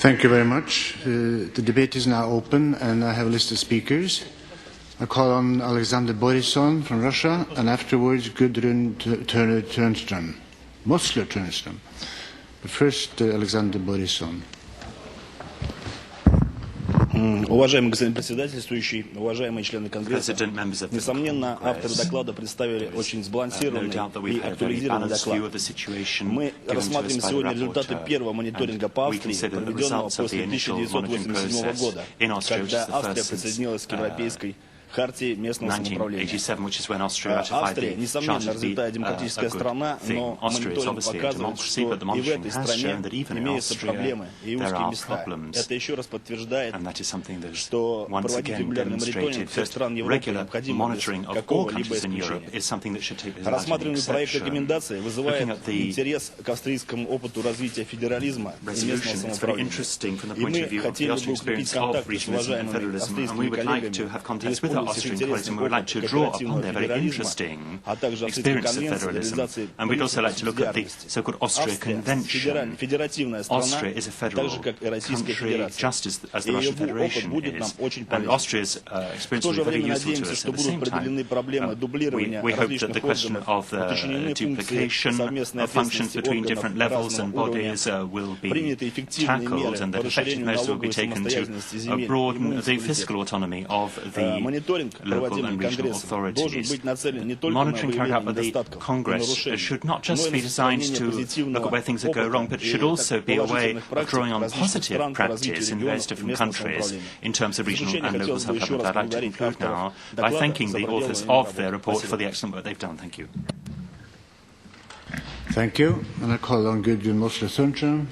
Thank you very much. The debate is now open, and I have a list of speakers. I call on Alexander Borisson from Russia, and afterwards Gudrun Turnström. Mosler Turnström. But first, Alexander Borisson. Уважаемый господин председательствующий, уважаемые члены Конгресса, несомненно, авторы доклада представили очень сбалансированный и актуализированный доклад. Мы рассматриваем сегодня результаты первого мониторинга по Австрии, проведенного после 1987 года, когда Австрия присоединилась к Европейской Хартии местного самоуправления. Австрия, несомненно, развитая демократическая страна, но мониторинг показывает, что и в этой стране имеются проблемы и узкие места. Это еще раз подтверждает, что проводить регулярный мониторинг всех стран Европы необходимо без какого-либо исключения. Рассматриваемый проект рекомендаций вызывает интерес к австрийскому опыту развития федерализма и местного самоуправления. И мы хотели бы укрепить контакты с уважаемыми австрийскими коллегами Austrian colleagues, and we would like to draw upon their very interesting experience of federalism. And we'd also like to look at the so-called Austria Convention. Austria is a federal country, just as the Russian Federation is, and Austria's experience will be very useful to us. At the same time, we hope that the question of the duplication of functions between different levels and bodies will be tackled, and that effective measures will be taken to broaden the fiscal autonomy of the local and regional authorities. Monitoring carried out by the Congress should not just be designed to look at where things that go wrong, but it should also be a way of drawing on positive practice in various different countries in terms of regional and local self-government. I'd like to conclude now by thanking the authors of their report for the excellent work they've done. Thank you. Thank you. And I call on Gudrun Mosler-Sundström.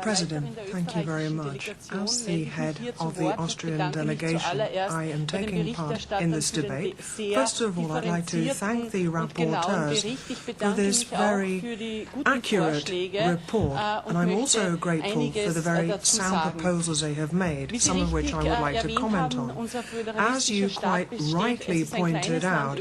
President, thank you very much. As the head of the Austrian delegation, I am taking part in this debate. First of all, I'd like to thank the rapporteurs for this very accurate report, and I'm also grateful for the very sound proposals they have made, some of which I would like to comment on. As you quite rightly pointed out,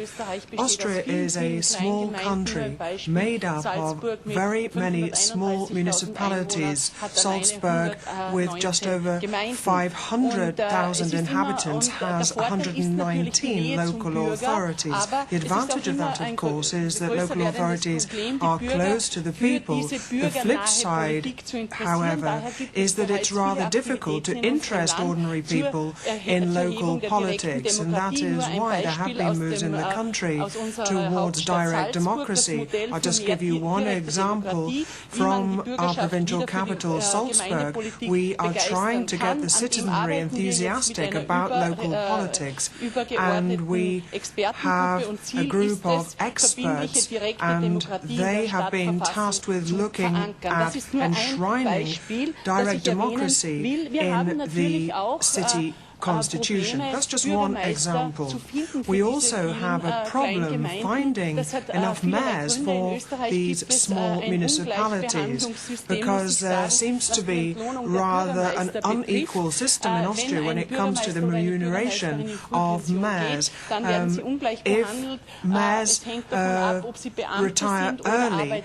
Austria is a small country made up of very many small municipalities. Salzburg, with just over 500,000 inhabitants, has 119 local authorities. The advantage of that, of course, is that local authorities are close to the people. The flip side, however, is that it's rather difficult to interest ordinary people in local politics, and that is why there have been moves in the country towards direct democracy. I'll just give you one example. From our provincial capital, Salzburg, we are trying to get the citizenry enthusiastic about local politics, and we have a group of experts, and they have been tasked with looking at enshrining direct democracy in the city constitution. That's just one example. We also have a problem finding enough mayors for these small municipalities, because there seems to be rather an unequal system in Austria when it comes to the remuneration of mayors. If mayors retire early,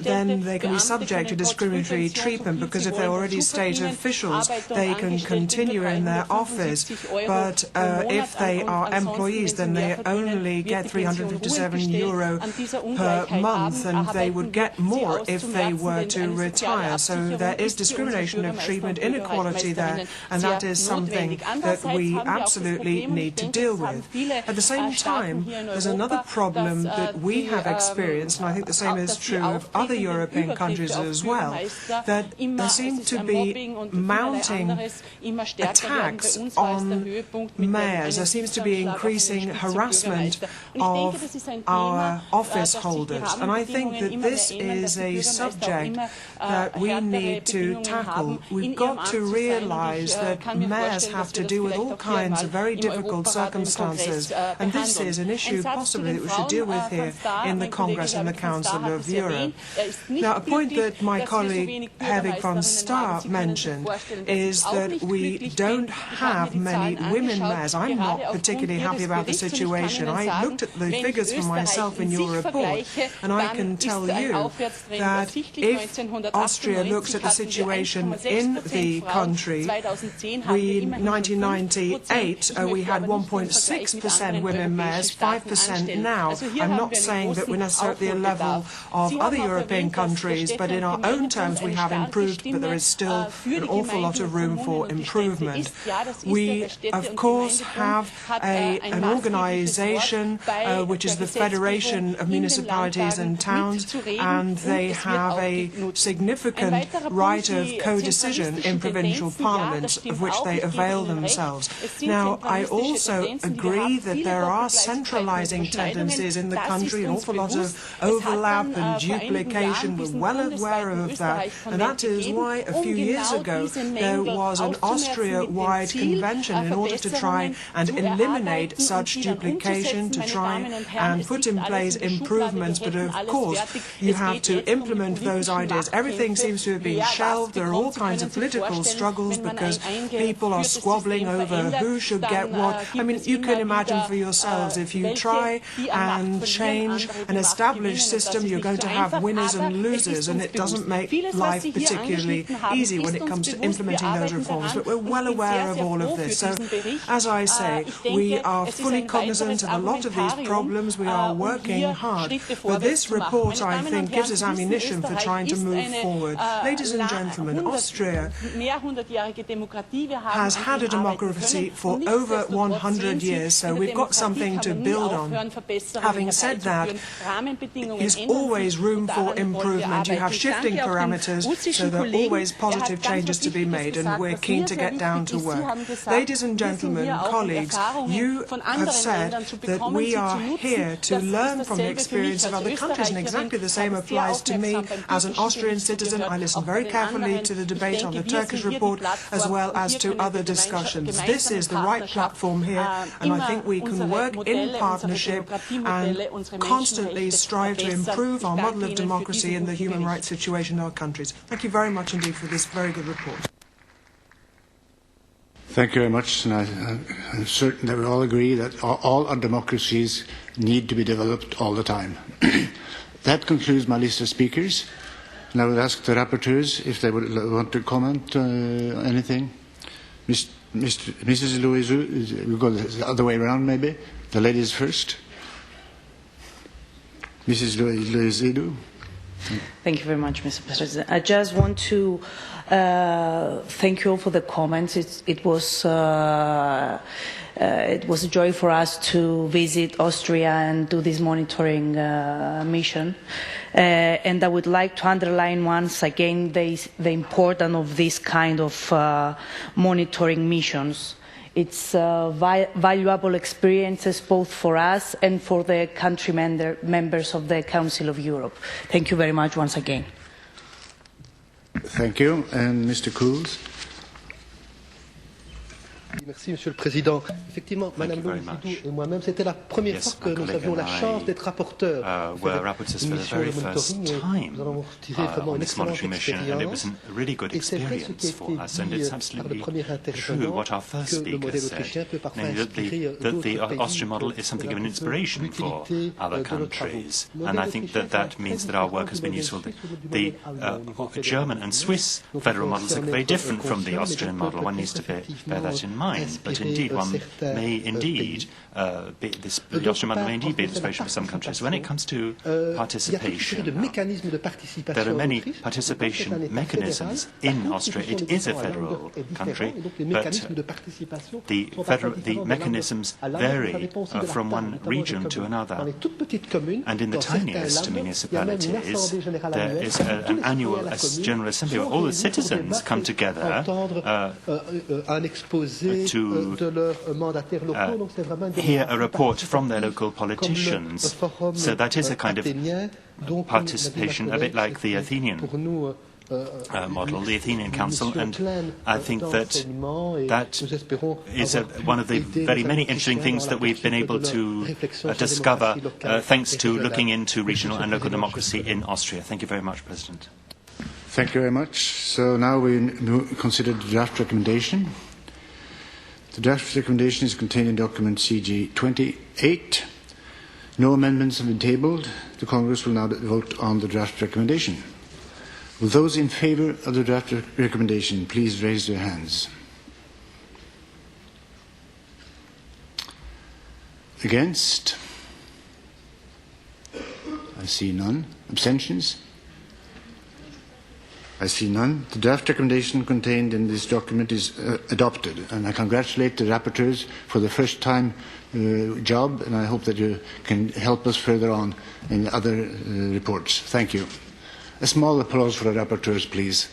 then they can be subject to discriminatory treatment, because if they're already state officials, they can continue in their office. But if they are employees, then they only get €357 per month, and they would get more if they were to retire. So there is discrimination of treatment, inequality there, and that is something that we absolutely need to deal with. At the same time, there's another problem that we have experienced, and I think the same is true of other European countries as well, that there seem to be mounting attacks on mayors. There seems to be increasing harassment of our office holders, and I think that this is a subject that we need to tackle. We've got to realise that mayors have to deal with all kinds of very difficult circumstances, and this is an issue possibly that we should deal with here in the Congress and the Council of Europe. Now, a point that my colleague Hedwig von Starr mentioned is that we don't have have many women mayors. I'm not particularly happy about the situation. I looked at the figures for myself in your report, and I can tell you that if Austria looks at the situation in the country, in 1998 we had 1.6% women mayors, 5% now. I'm not saying that we're necessarily at the level of other European countries, but in our own terms we have improved, but there is still an awful lot of room for improvement. We, of course, have an organisation which is the Federation of Municipalities and Towns, and they have a significant right of co-decision in provincial parliaments, of which they avail themselves. Now, I also agree that there are centralising tendencies in the country, an awful lot of overlap and duplication. We're well aware of that, and that is why a few years ago there was an Austria-wide convention in order to try and eliminate such duplication, to try and put in place improvements. But of course, you have to implement those ideas. Everything seems to have been shelved. There are all kinds of political struggles because people are squabbling over who should get what. I mean, you can imagine for yourselves, if you try and change an established system, you're going to have winners and losers, and it doesn't make life particularly easy when it comes to implementing those reforms. But we're well aware of all of this. So, as I say, we are fully cognizant of a lot of these problems. We are working hard. But this report, I think, gives us ammunition for trying to move forward. Ladies and gentlemen, Austria has had a democracy for over 100 years, so we've got something to build on. Having said that, there's always room for improvement. You have shifting parameters, so there are always positive changes to be made, and we're keen to get down to work. Ladies and gentlemen, colleagues, you have said that we are here to learn from the experience of other countries, and exactly the same applies to me as an Austrian citizen. I listen very carefully to the debate on the Turkish report as well as to other discussions. This is the right platform here, and I think we can work in partnership and constantly strive to improve our model of democracy and the human rights situation in our countries. Thank you very much indeed for this very good report. Thank you very much, and I'm certain that we all agree that all our democracies need to be developed all the time. That concludes my list of speakers, and I would ask the rapporteurs if they would want to comment anything. Mrs. Louisu, we'll go the other way around maybe. The ladies first. Mrs. Louisu. Thank you very much, Mr. President. I just want to thank you all for the comments. It was a joy for us to visit Austria and do this monitoring mission. And I would like to underline once again the importance of this kind of monitoring missions. It's valuable experiences both for us and for the country members of the Council of Europe. Thank you very much once again. Thank you. And Mr. Cools. Merci, Monsieur le Président. Effectivement, Madame Louisidou et moi-même, c'était la première fois que nous avions la chance d'être rapporteurs were rapporteurs for the very first time on this monitoring mission, and it was a really good experience for us. And it's absolutely true what our first speaker said, namely that the Austrian model is something of an inspiration for other countries. And I think that that means that our work has been useful. The German and Swiss federal models are very different from the Austrian model. One needs to bear that in mind. But indeed, one may indeed the Austrian model may indeed be an inspiration for some countries. When it comes to participation, there are many participation mechanisms in Austria. It is a federal country, but the mechanisms vary from one region to another. And in the tiniest municipalities, there is an annual General Assembly where all the citizens come together to hear a report from their local politicians. So that is a kind of participation, a bit like the Athenian model, the Athenian Council, and I think that is one of the very many interesting things that we've been able to discover thanks to looking into regional and local democracy in Austria. Thank you very much, President. Thank you very much. So now we consider the draft recommendation. The draft recommendation is contained in document CG 28. No amendments have been tabled. The Congress will now vote on the draft recommendation. Will those in favour of the draft recommendation please raise their hands? Against? I see none. Abstentions? I see none. The draft recommendation contained in this document is adopted, and I congratulate the rapporteurs for the first time job, and I hope that you can help us further on in other reports. Thank you. A small applause for the rapporteurs, please.